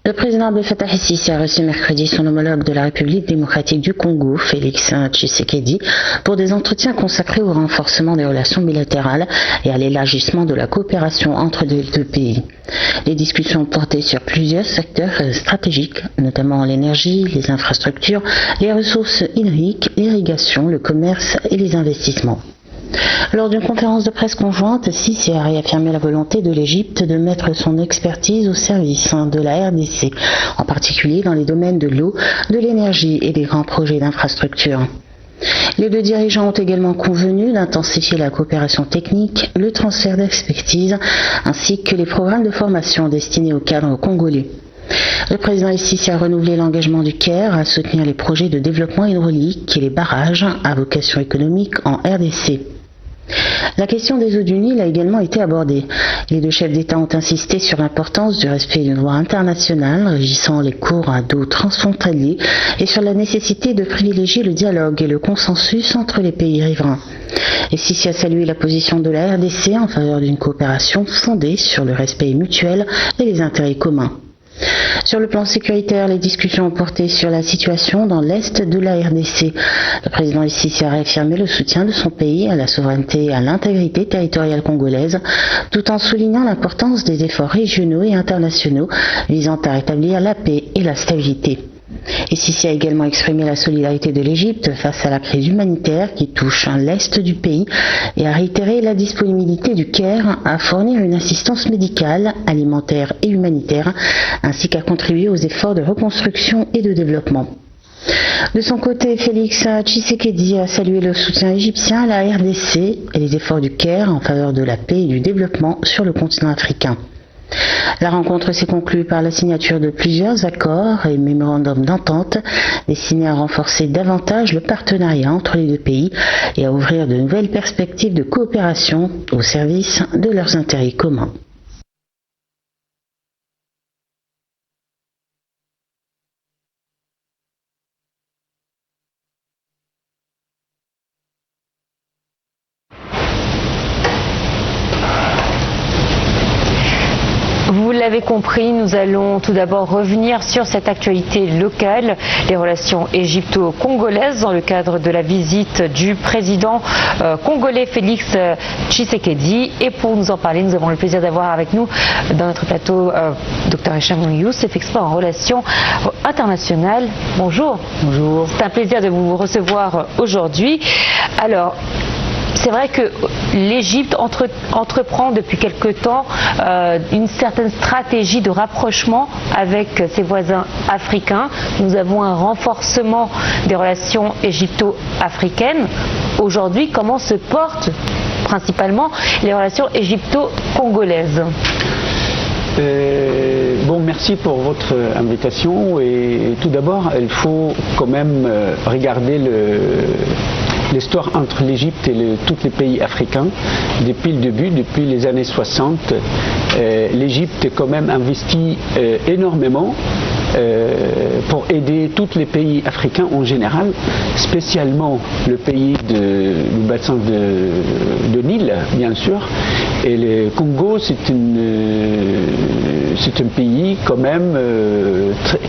Le président Abdel Fattah el-Sisi a reçu mercredi son homologue de la République démocratique du Congo, Félix Tshisekedi, pour des entretiens consacrés au renforcement des relations bilatérales et à l'élargissement de la coopération entre les deux pays. Les discussions ont porté sur plusieurs secteurs stratégiques, notamment l'énergie, les infrastructures, les ressources hydriques, l'irrigation, le commerce et les investissements. Lors d'une conférence de presse conjointe, Sisi a réaffirmé la volonté de l'Égypte de mettre son expertise au service de la RDC, en particulier dans les domaines de l'eau, de l'énergie et des grands projets d'infrastructure. Les deux dirigeants ont également convenu d'intensifier la coopération technique, le transfert d'expertise, ainsi que les programmes de formation destinés aux cadres congolais. Le président El-Sisi a renouvelé l'engagement du Caire à soutenir les projets de développement hydraulique et les barrages à vocation économique en RDC. La question des eaux du Nil a également été abordée. Les deux chefs d'État ont insisté sur l'importance du respect du droit international régissant les cours d'eau transfrontaliers et sur la nécessité de privilégier le dialogue et le consensus entre les pays riverains. Et Sisi a salué la position de la RDC en faveur d'une coopération fondée sur le respect mutuel et les intérêts communs. Sur le plan sécuritaire, les discussions ont porté sur la situation dans l'est de la RDC. Le président El-Sisi a réaffirmé le soutien de son pays à la souveraineté et à l'intégrité territoriale congolaise, tout en soulignant l'importance des efforts régionaux et internationaux visant à rétablir la paix et la stabilité. El-Sisi a également exprimé la solidarité de l'Égypte face à la crise humanitaire qui touche l'est du pays et a réitéré la disponibilité du Caire à fournir une assistance médicale, alimentaire et humanitaire, ainsi qu'à contribuer aux efforts de reconstruction et de développement. De son côté, Félix Tshisekedi a salué le soutien égyptien à la RDC et les efforts du Caire en faveur de la paix et du développement sur le continent africain. La rencontre s'est conclue par la signature de plusieurs accords et mémorandums d'entente destinés à renforcer davantage le partenariat entre les deux pays et à ouvrir de nouvelles perspectives de coopération au service de leurs intérêts communs. Vous l'avez compris, nous allons tout d'abord revenir sur cette actualité locale, les relations égypto-congolaises dans le cadre de la visite du président congolais Félix Tshisekedi. Et pour nous en parler, nous avons le plaisir d'avoir avec nous dans notre plateau Dr Hicham Youssef, expert en relations internationales. Bonjour. Bonjour. C'est un plaisir de vous recevoir aujourd'hui. Alors, c'est vrai que l'Égypte entreprend depuis quelque temps une certaine stratégie de rapprochement avec ses voisins africains. Nous avons un renforcement des relations égypto-africaines. Aujourd'hui, comment se portent principalement les relations égypto-congolaises ? Bon, merci pour votre invitation. Et tout d'abord, il faut quand même regarder l'histoire entre l'Égypte et tous les pays africains. Depuis le début, depuis les années 60, l'Égypte a quand même investi énormément pour aider tous les pays africains en général, spécialement le pays du bassin de Nil, bien sûr. Et le Congo, c'est un pays quand même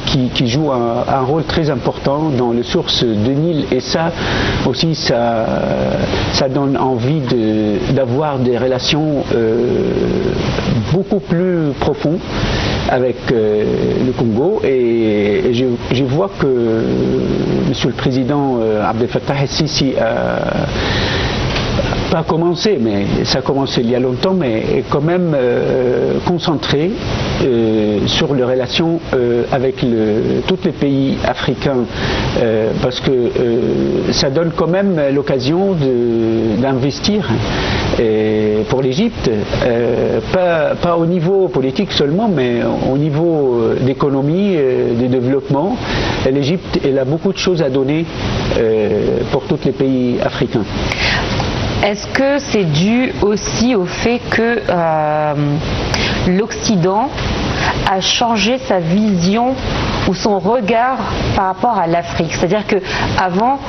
qui joue un rôle très important dans les sources de Nil, et ça aussi ça donne envie d'avoir des relations beaucoup plus profondes avec le Congo. Et je vois que Monsieur le Président Abdel Fattah el-Sisi pas commencé, mais ça a commencé il y a longtemps, mais est quand même concentré sur les relations avec tous les pays africains, parce que ça donne quand même l'occasion d'investir pour l'Égypte, pas au niveau politique seulement, mais au niveau d'économie, de développement. L'Égypte, elle a beaucoup de choses à donner pour tous les pays africains. Est-ce que c'est dû aussi au fait que l'Occident a changé sa vision ou son regard par rapport à l'Afrique? C'est-à-dire qu'avant,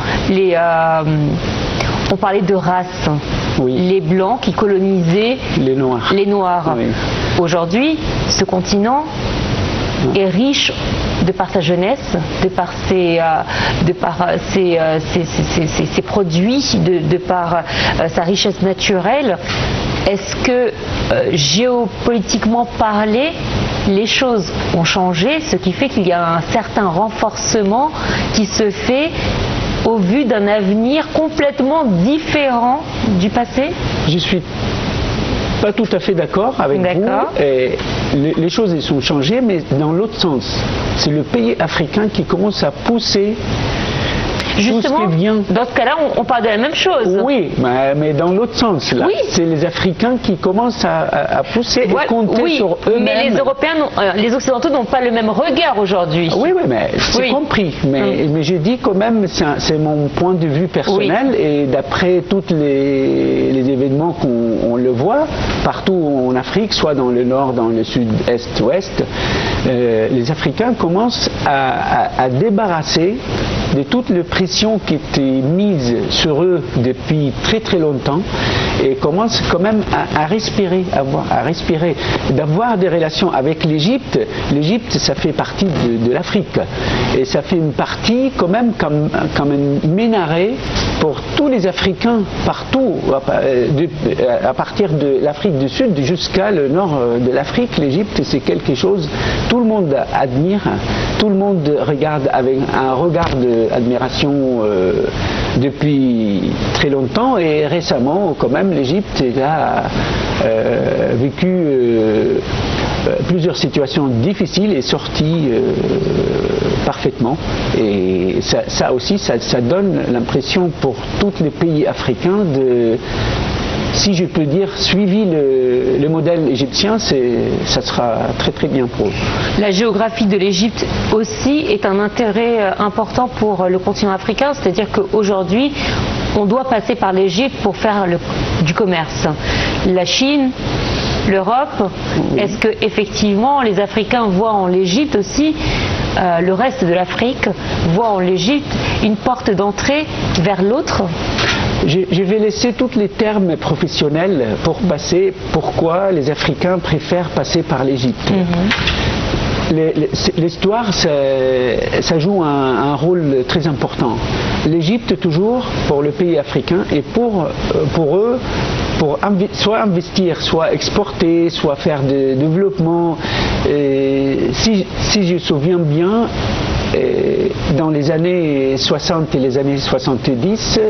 on parlait de race. Oui. Les Blancs qui colonisaient les Noirs. Oui. Aujourd'hui, ce continent est riche de par sa jeunesse, de par ses produits, de par sa richesse naturelle. Est-ce que géopolitiquement parlé, les choses ont changé, ce qui fait qu'il y a un certain renforcement qui se fait au vu d'un avenir complètement différent du passé? Je suis pas tout à fait d'accord avec vous. Et les choses elles sont changées, mais dans l'autre sens. C'est le pays africain qui commence à pousser. Justement, dans ce cas-là, on parle de la même chose. Oui, mais dans l'autre sens, là. Oui. C'est les Africains qui commencent à pousser et compter sur eux-mêmes. Mais les Européens, les Occidentaux n'ont pas le même regard aujourd'hui. Oui, mais c'est compris. Mais je dis quand même, c'est mon point de vue personnel, et d'après tous les événements qu'on le voit, partout en Afrique, soit dans le nord, dans le sud, est, ouest, les Africains commencent à débarrasser de toute la pression qui était mise sur eux depuis très très longtemps, et commencent quand même à respirer, d'avoir des relations avec l'Égypte. L'Égypte, ça fait partie de l'Afrique, et ça fait une partie quand même comme un minaret pour tous les Africains partout, à partir de l'Afrique du Sud jusqu'à le nord de l'Afrique. L'Égypte, c'est quelque chose, tout le monde admire, tout le monde regarde avec un regard d'admiration depuis très longtemps, et récemment quand même l'Égypte a vécu plusieurs situations difficiles et sorti parfaitement, et ça aussi ça donne l'impression pour tous les pays africains de, si je peux dire, suivi le modèle égyptien, ça sera très très bien pour eux. La géographie de l'Égypte aussi est un intérêt important pour le continent africain, c'est-à-dire qu'aujourd'hui, on doit passer par l'Égypte pour faire du commerce. La Chine, l'Europe, est-ce que effectivement les Africains voient en l'Égypte aussi, le reste de l'Afrique voit en l'Égypte une porte d'entrée vers l'autre? Je vais laisser tous les termes professionnels pour passer pourquoi les Africains préfèrent passer par l'Égypte. L'histoire, ça joue un rôle très important. L'Égypte, toujours, pour le pays africain, et pour eux, pour soit investir, soit exporter, soit faire du développement. Si je me souviens bien, dans les années 60 et les années 70,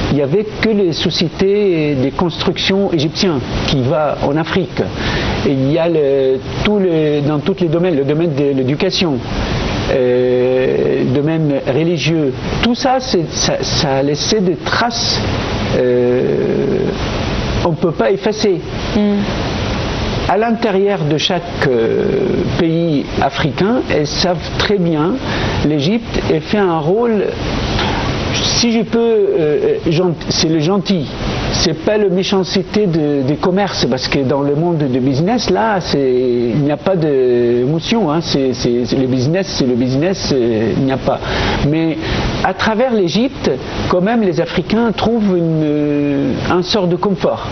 il n'y avait que les sociétés de construction égyptiennes qui vont en Afrique. Et il y a dans tous les domaines, le domaine de l'éducation, le domaine religieux, tout ça, ça a laissé des traces, on ne peut pas effacer. À l'intérieur de chaque pays africain, elles savent très bien, l'Égypte fait un rôle, si je peux, c'est le gentil. C'est pas la méchanceté des commerces, parce que dans le monde de business, là, il n'y a pas d'émotion. C'est le business, il n'y a pas. Mais à travers l'Égypte, quand même, les Africains trouvent un sort de confort.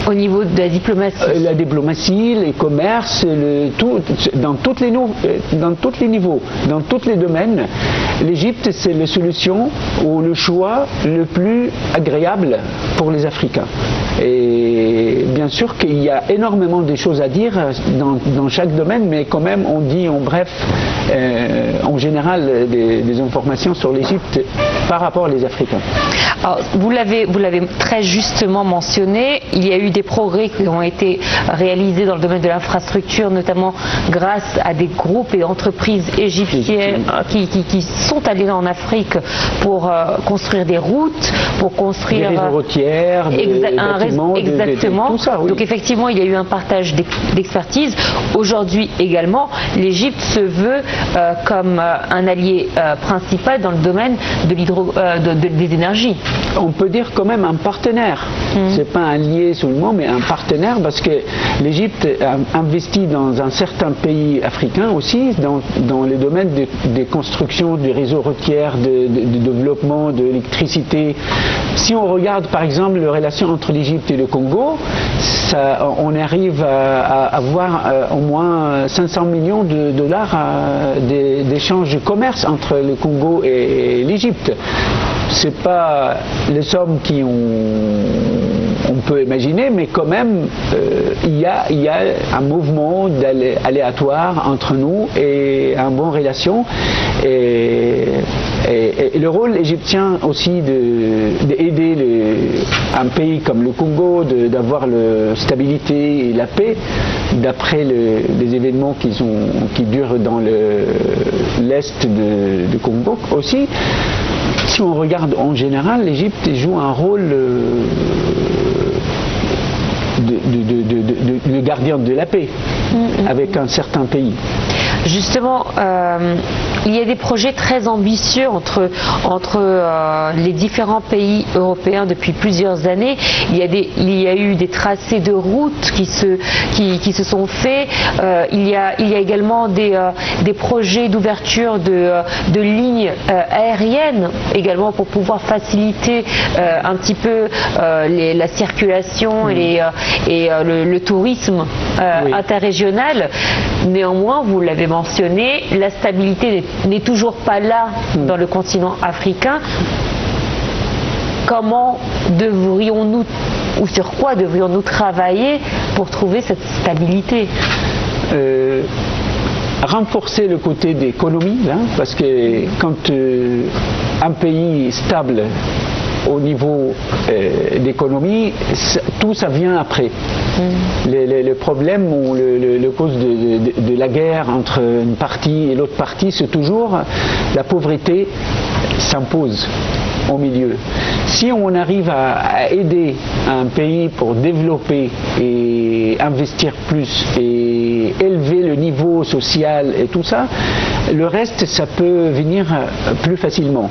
Au niveau de la diplomatie. La diplomatie, les commerces, dans tous les niveaux, dans tous les domaines, l'Égypte, c'est la solution ou le choix le plus agréable pour les Africains. Et bien sûr qu'il y a énormément de choses à dire dans chaque domaine, mais quand même on dit en bref, en général, des informations sur l'Égypte par rapport aux Africains. Alors, vous l'avez très justement mentionné, il y a eu des progrès qui ont été réalisés dans le domaine de l'infrastructure, notamment grâce à des groupes et entreprises égyptiennes qui sont allés en Afrique pour construire des routes, pour construire des réseaux routières, exactement. Tout ça, oui. Donc effectivement, il y a eu un partage d'expertise. Aujourd'hui également, l'Égypte se veut comme un allié principal dans le domaine de des énergies. On peut dire quand même un partenaire. C'est pas un allié seulement. seulement, mais un partenaire, parce que l'Égypte a investi dans un certain pays africain aussi, dans le domaine des constructions du réseau routier, de développement, de l'électricité. Si on regarde par exemple les relations entre l'Égypte et le Congo, on arrive à avoir au moins 500 millions de dollars d'échanges de commerce entre le Congo et l'Égypte. C'est pas les sommes on peut imaginer, mais quand même il y a un mouvement aléatoire entre nous et une bonne relation, et le rôle égyptien aussi d'aider un pays comme le Congo d'avoir la stabilité et la paix d'après les événements qui durent dans l'est du Congo aussi. Si on regarde en général, l'Égypte joue un rôle de gardien de la paix avec un certain pays. Justement, il y a des projets très ambitieux entre les différents pays européens depuis plusieurs années. Il y a eu des tracés de routes qui se sont faits. Il y a également des projets d'ouverture de lignes aériennes également pour pouvoir faciliter un petit peu la circulation et le tourisme interrégional. Néanmoins, vous l'avez mentionné, la stabilité n'est toujours pas là dans le continent africain. Comment devrions-nous, ou sur quoi devrions-nous travailler pour trouver cette stabilité? Renforcer le côté d'économie, parce que quand un pays est stable au niveau d'économie, tout ça vient après. Le problème ou le cause de la guerre entre une partie et l'autre partie, c'est toujours la pauvreté s'impose au milieu. Si on arrive à aider un pays pour développer et investir plus et élever le niveau social et tout ça, le reste, ça peut venir plus facilement.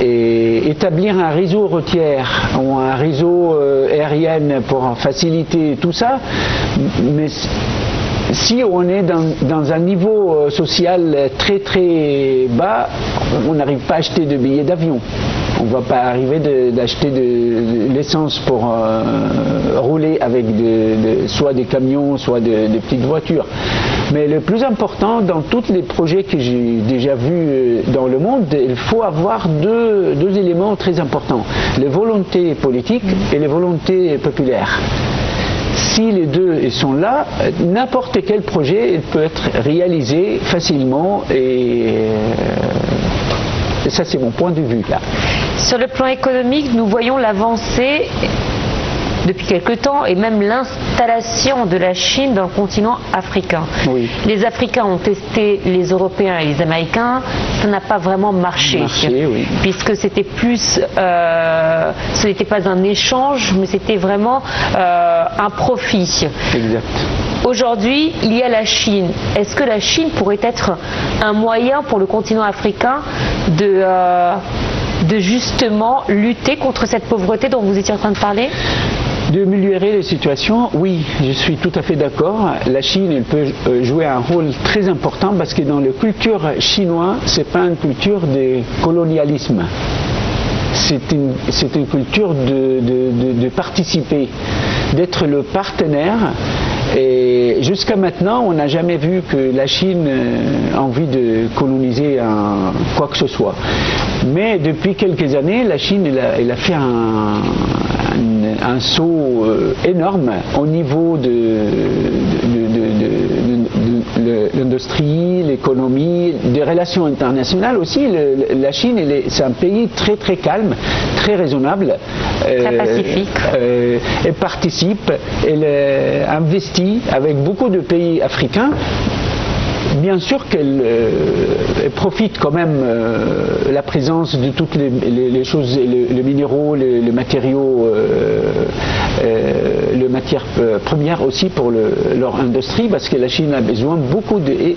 Et établir un réseau routier ou un réseau aérien pour faciliter tout ça, mais si on est dans un niveau social très très bas, on n'arrive pas à acheter de billets d'avion. On ne va pas arriver d'acheter de l'essence pour rouler avec soit des camions, soit des petites voitures. Mais le plus important, dans tous les projets que j'ai déjà vus dans le monde, il faut avoir deux éléments très importants. Les volontés politiques et les volontés populaires. Si les deux sont là, n'importe quel projet il peut être réalisé facilement, et ça c'est mon point de vue là. Sur le plan économique, nous voyons l'avancée depuis quelque temps et même l'installation de la Chine dans le continent africain. Oui. Les Africains ont testé les Européens et les Américains, ça n'a pas vraiment marché, oui. Puisque c'était plus, ce n'était pas un échange, mais c'était vraiment un profit. Exact. Aujourd'hui, il y a la Chine. Est-ce que la Chine pourrait être un moyen pour le continent africain de justement lutter contre cette pauvreté dont vous étiez en train de parler? D'améliorer les situations, oui, je suis tout à fait d'accord. La Chine, elle peut jouer un rôle très important parce que dans la culture chinoise, c'est pas une culture de colonialisme. C'est une culture de participer, d'être le partenaire. Et jusqu'à maintenant, on n'a jamais vu que la Chine a envie de coloniser quoi que ce soit. Mais depuis quelques années, la Chine elle a fait un saut énorme au niveau de l'industrie, l'économie, des relations internationales aussi. La Chine, c'est un pays très très calme, très raisonnable. Très pacifique. Elle participe, elle investit avec beaucoup de pays africains bien sûr qu'elle profite quand même la présence de toutes les choses, les minéraux, les matériaux, les matières premières aussi pour leur industrie, parce que la Chine a besoin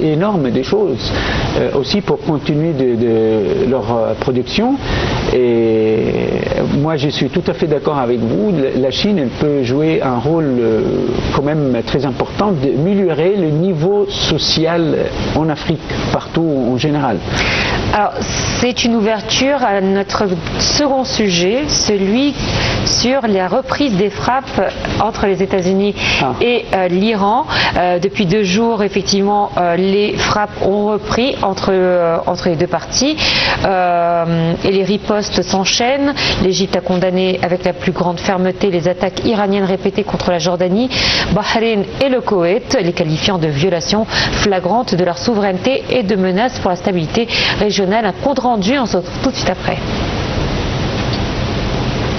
énorme de choses aussi pour continuer de leur production. Et moi je suis tout à fait d'accord avec vous, la Chine elle peut jouer un rôle quand même très important d'améliorer le niveau social en Afrique, partout en général. Alors, c'est une ouverture à notre second sujet, celui sur la reprise des frappes entre les États-Unis et l'Iran. Depuis 2 jours, effectivement, les frappes ont repris entre les deux parties et les ripostes s'enchaînent. L'Égypte a condamné avec la plus grande fermeté les attaques iraniennes répétées contre la Jordanie, Bahreïn et le Koweït, les qualifiant de violations flagrantes de leur souveraineté et de menaces pour la stabilité régionale. Un compte rendu, on se retrouve tout de suite après.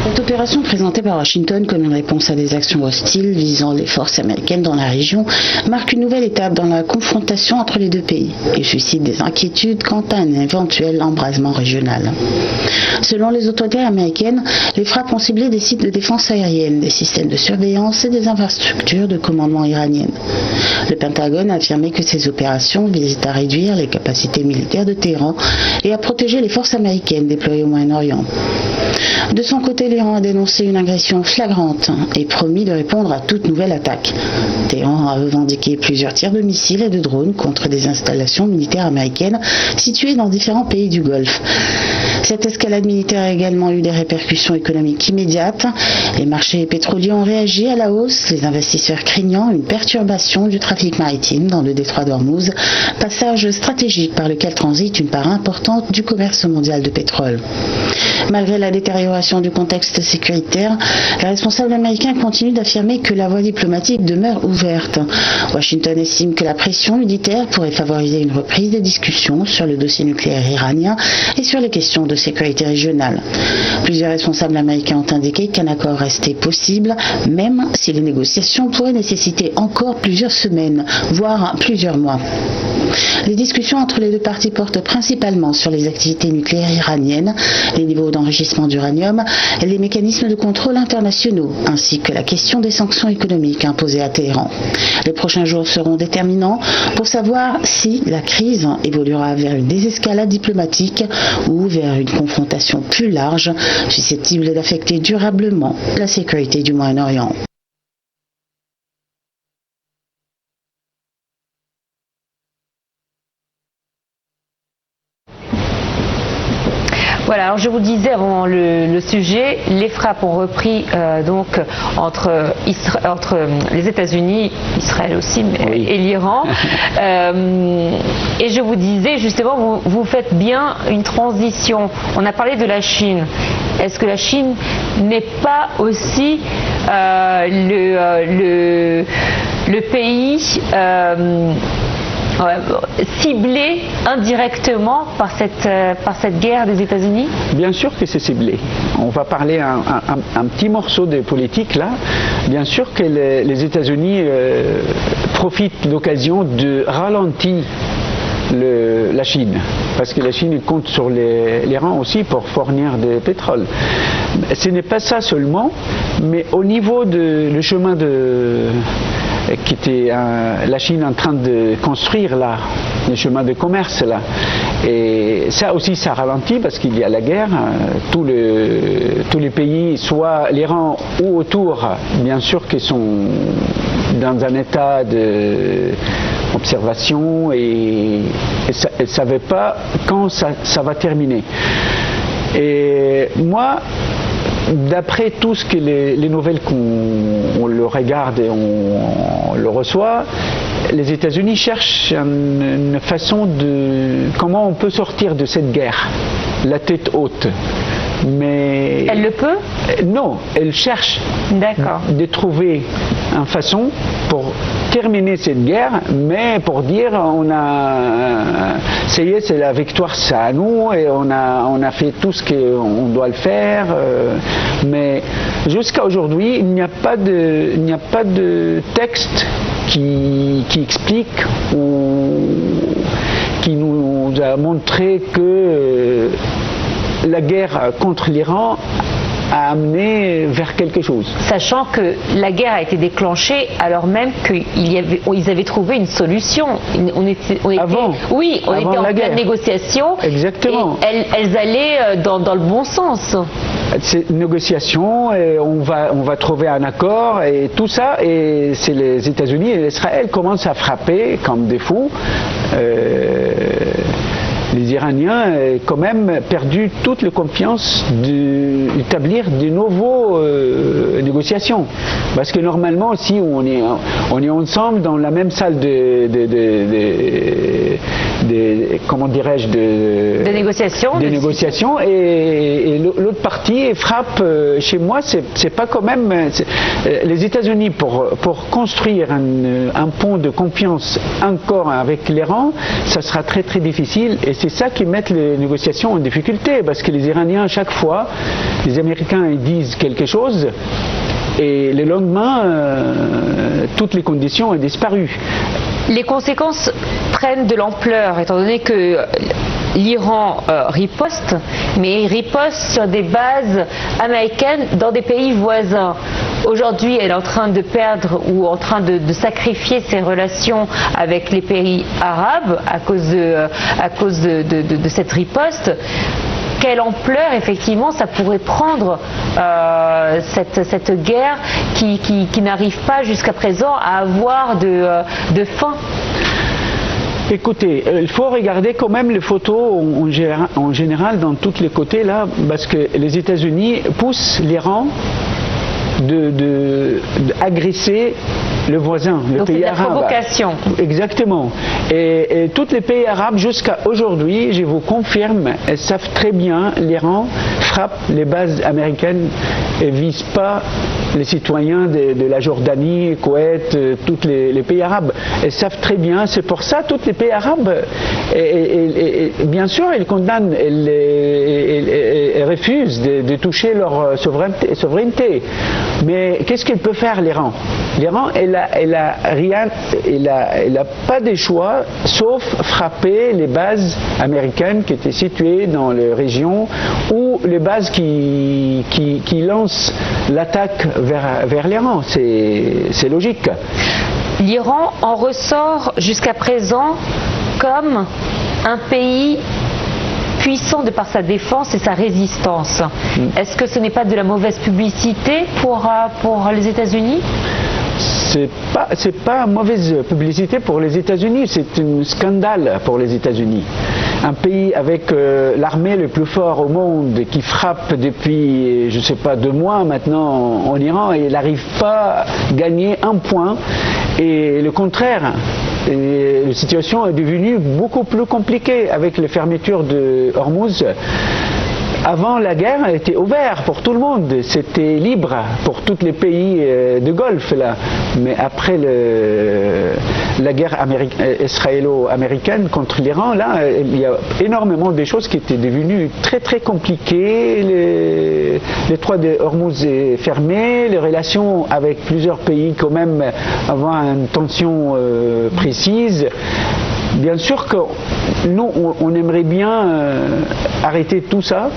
Cette opération présentée par Washington comme une réponse à des actions hostiles visant les forces américaines dans la région marque une nouvelle étape dans la confrontation entre les deux pays et suscite des inquiétudes quant à un éventuel embrasement régional. Selon les autorités américaines, les frappes ont ciblé des sites de défense aérienne, des systèmes de surveillance et des infrastructures de commandement iraniennes. Le Pentagone a affirmé que ces opérations visent à réduire les capacités militaires de Téhéran et à protéger les forces américaines déployées au Moyen-Orient. De son côté, l'Iran a dénoncé une agression flagrante et promis de répondre à toute nouvelle attaque. Téhéran a revendiqué plusieurs tirs de missiles et de drones contre des installations militaires américaines situées dans différents pays du Golfe. Cette escalade militaire a également eu des répercussions économiques immédiates. Les marchés pétroliers ont réagi à la hausse, les investisseurs craignant une perturbation du trafic maritime dans le détroit d'Ormuz, passage stratégique par lequel transite une part importante du commerce mondial de pétrole. Malgré la détérioration du contexte sécuritaire, les responsables américains continuent d'affirmer que la voie diplomatique demeure ouverte. Washington estime que la pression militaire pourrait favoriser une reprise des discussions sur le dossier nucléaire iranien et sur les questions de sécurité régionale. Plusieurs responsables américains ont indiqué qu'un accord restait possible, même si les négociations pourraient nécessiter encore plusieurs semaines, voire plusieurs mois. Les discussions entre les deux parties portent principalement sur les activités nucléaires iraniennes, les niveaux d'enrichissement d'uranium et les mécanismes de contrôle internationaux, ainsi que la question des sanctions économiques imposées à Téhéran. Les prochains jours seront déterminants pour savoir si la crise évoluera vers une désescalade diplomatique ou vers une confrontation plus large, susceptible d'affecter durablement la sécurité du Moyen-Orient. Voilà, alors je vous disais avant le sujet, les frappes ont repris donc entre les États-Unis, Israël aussi, et l'Iran. Et je vous disais justement, vous faites bien une transition. On a parlé de la Chine. Est-ce que la Chine n'est pas aussi le pays ciblé indirectement par cette guerre des États-Unis? Bien sûr que c'est ciblé. On va parler un petit morceau de politique là. Bien sûr que les États-Unis profitent de l'occasion de ralentir la Chine, parce que la Chine compte sur l'Iran aussi pour fournir du pétrole. Ce n'est pas ça seulement, mais au niveau le chemin qui était la Chine en train de construire là, les chemins de commerce là. Et ça aussi ça ralentit parce qu'il y a la guerre. Tous les pays, soit l'Iran ou autour, bien sûr qu'ils sont dans un état d'observation et ne savaient pas quand ça va terminer. Et moi, d'après tout ce que les nouvelles qu'on le regarde et on le reçoit, les États-Unis cherchent une façon de comment on peut sortir de cette guerre, la tête haute. Mais elle le peut? Non, elle cherche de trouver une façon pour terminer cette guerre, mais pour dire ça y est, c'est la victoire, c'est à nous et on a fait tout ce qu'on doit le faire. Mais jusqu'à aujourd'hui, il n'y a pas de texte qui explique ou qui nous a montré que la guerre contre l'Iran a amené vers quelque chose. Sachant que la guerre a été déclenchée alors même qu'ils avaient trouvé une solution. On était en pleine négociation. Exactement. Et elles allaient dans le bon sens. C'est une négociation, et on va trouver un accord et tout ça, et c'est les États-Unis et Israël commencent à frapper comme des fous. Les Iraniens ont quand même perdu toute la confiance d'établir de nouveaux négociations. Parce que normalement, si on est ensemble dans la même salle comment dirais-je, de négociation, et l'autre partie frappe. Chez moi, c'est pas quand même. Les États-Unis pour construire un pont de confiance encore avec l'Iran, ça sera très très difficile. Et c'est ça qui met les négociations en difficulté, parce que les Iraniens, à chaque fois, les Américains ils disent quelque chose, et le lendemain, toutes les conditions ont disparu. Les conséquences prennent de l'ampleur, étant donné que l'Iran riposte, mais il riposte sur des bases américaines dans des pays voisins. Aujourd'hui, elle est en train de perdre ou en train de sacrifier ses relations avec les pays arabes à cause de cette riposte. Quelle ampleur, effectivement, ça pourrait prendre cette guerre qui n'arrive pas jusqu'à présent à avoir de fin? Écoutez, il faut regarder quand même les photos en général dans tous les côtés là, parce que les États-Unis poussent l'Iran d'agresser le voisin, le pays arabe. Donc c'est la provocation. Exactement. Et tous les pays arabes jusqu'à aujourd'hui, je vous confirme, elles savent très bien, l'Iran frappe les bases américaines et vise pas les citoyens de la Jordanie, Koweït, tous les pays arabes. Elles savent très bien, c'est pour ça tous les pays arabes, et bien sûr, ils condamnent, ils refusent de toucher leur souveraineté. Mais qu'est-ce qu'il peut faire l'Iran? L'Iran, elle a pas de choix sauf frapper les bases américaines qui étaient situées dans les régions ou les bases qui lancent l'attaque vers l'Iran. C'est logique. L'Iran en ressort jusqu'à présent comme un pays puissant de par sa défense et sa résistance. Est-ce que ce n'est pas de la mauvaise publicité pour les États-Unis? C'est pas mauvaise publicité pour les États-Unis, c'est un scandale pour les États-Unis. Un pays avec l'armée le plus fort au monde qui frappe depuis, je ne sais pas, 2 mois maintenant en Iran, et il n'arrive pas à gagner un point. Et le contraire, la situation est devenue beaucoup plus compliquée avec les fermetures de Hormuz. Avant la guerre, elle était ouverte pour tout le monde, c'était libre pour tous les pays de Golfe là. Mais après la guerre israélo-américaine contre l'Iran, là, il y a énormément de choses qui étaient devenues très très compliquées. Le détroit de Hormuz est fermé, les relations avec plusieurs pays quand même avoir une tension précise. Bien sûr que nous, on aimerait bien arrêter tout ça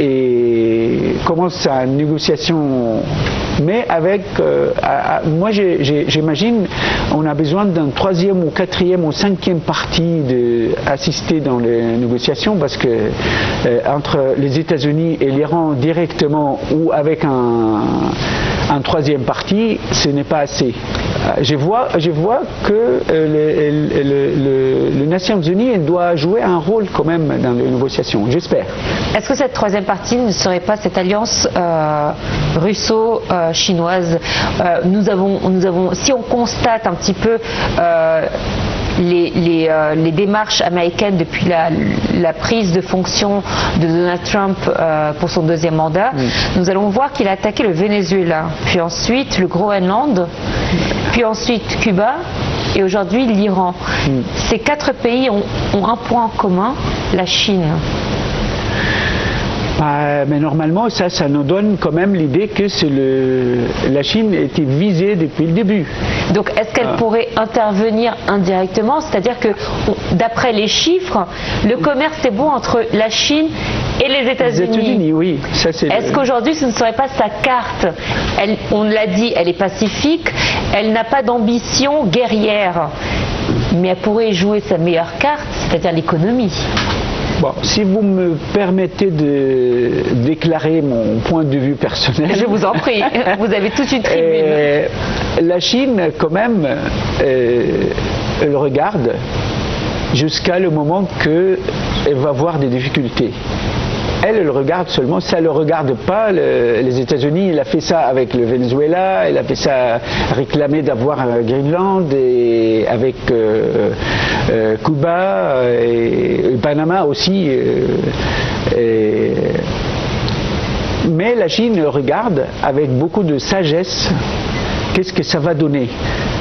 et commencer une négociation, mais avec, moi j'imagine, on a besoin d'un 3e ou 4e ou 5e parti d'assister dans les négociations, parce que entre les États-Unis et l'Iran directement ou avec un 3e parti, ce n'est pas assez. Je vois que les Nations Unies doit jouer un rôle quand même dans les négociations, j'espère. Est-ce que cette 3e partie ne serait pas cette alliance russo-chinoise? Nous avons, si on constate un petit peu les démarches américaines depuis la prise de fonction de Donald Trump pour son 2e mandat, nous allons voir qu'il a attaqué le Venezuela, puis ensuite le Groenland, puis ensuite Cuba et aujourd'hui l'Iran. Ces 4 pays ont un point en commun, la Chine. Mais normalement, ça nous donne quand même l'idée que la Chine était visée depuis le début. Donc, est-ce qu'elle pourrait intervenir indirectement? C'est-à-dire que, d'après les chiffres, le commerce est bon entre la Chine et les États-Unis. Les États-Unis, oui. Est-ce qu'aujourd'hui, ce ne serait pas sa carte? On l'a dit, elle est pacifique, elle n'a pas d'ambition guerrière, mais elle pourrait jouer sa meilleure carte, c'est-à-dire l'économie. Bon, si vous me permettez de déclarer mon point de vue personnel. Je vous en prie, vous avez toute une tribune. La Chine, quand même, elle regarde jusqu'à le moment qu'elle va avoir des difficultés. Elle regarde seulement, ça ne le regarde pas. Les États-Unis, il a fait ça avec le Venezuela, il a fait ça réclamer d'avoir un Greenland, et avec Cuba et Panama aussi. Mais la Chine regarde avec beaucoup de sagesse qu'est-ce que ça va donner.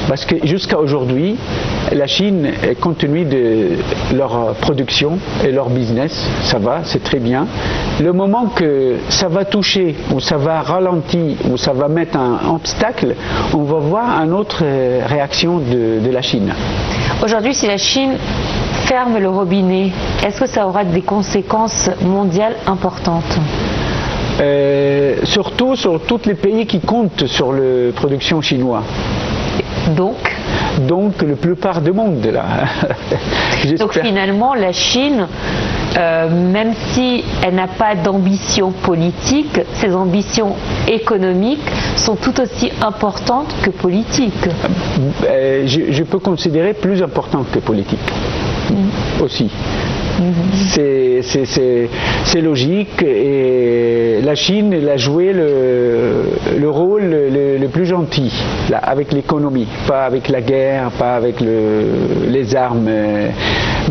Parce que jusqu'à aujourd'hui, la Chine, compte tenu de leur production et leur business, ça va, c'est très bien. Le moment que ça va toucher, ou ça va ralentir, ou ça va mettre un obstacle, on va voir une autre réaction de la Chine. Aujourd'hui, si la Chine ferme le robinet, est-ce que ça aura des conséquences mondiales importantes? Surtout sur tous les pays qui comptent sur la production chinoise. Donc la plupart du monde là. Donc finalement la Chine, même si elle n'a pas d'ambition politique, ses ambitions économiques sont tout aussi importantes que politiques. Je peux considérer plus importantes que politiques aussi. C'est logique, et la Chine, elle a joué le rôle le plus gentil là, avec l'économie, pas avec la guerre, pas avec les armes,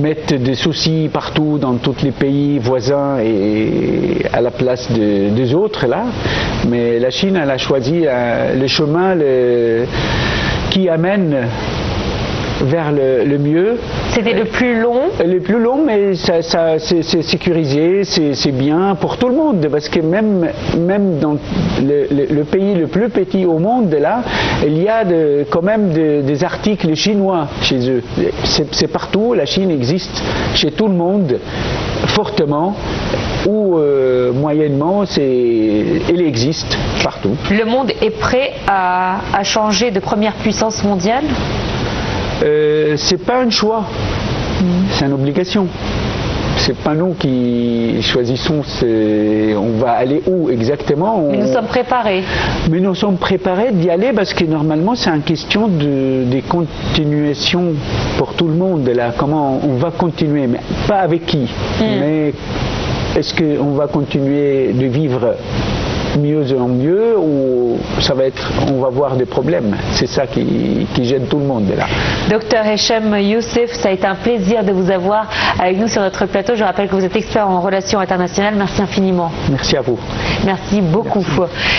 mettre des soucis partout dans tous les pays voisins et à la place des autres là. Mais la Chine, elle a choisi le chemin qui amène vers le mieux. C'était le plus long. Le plus long, mais c'est sécurisé, c'est bien pour tout le monde, parce que même dans le pays le plus petit au monde, là, il y a quand même des articles chinois chez eux. C'est partout, la Chine existe chez tout le monde, fortement, ou moyennement, elle existe partout. Le monde est prêt à changer de première puissance mondiale? C'est pas un choix, c'est une obligation. C'est pas nous qui choisissons on va aller où exactement. Mais nous sommes préparés. Mais nous sommes préparés d'y aller, parce que normalement c'est une question de continuation pour tout le monde. Là, comment on va continuer, mais pas avec qui. Mais est-ce qu'on va continuer de vivre mieux en mieux, ou on va voir des problèmes? C'est ça qui gêne tout le monde là. Docteur Hesham Youssef, ça a été un plaisir de vous avoir avec nous sur notre plateau. Je rappelle que vous êtes expert en relations internationales. Merci infiniment. Merci à vous. Merci beaucoup. Merci.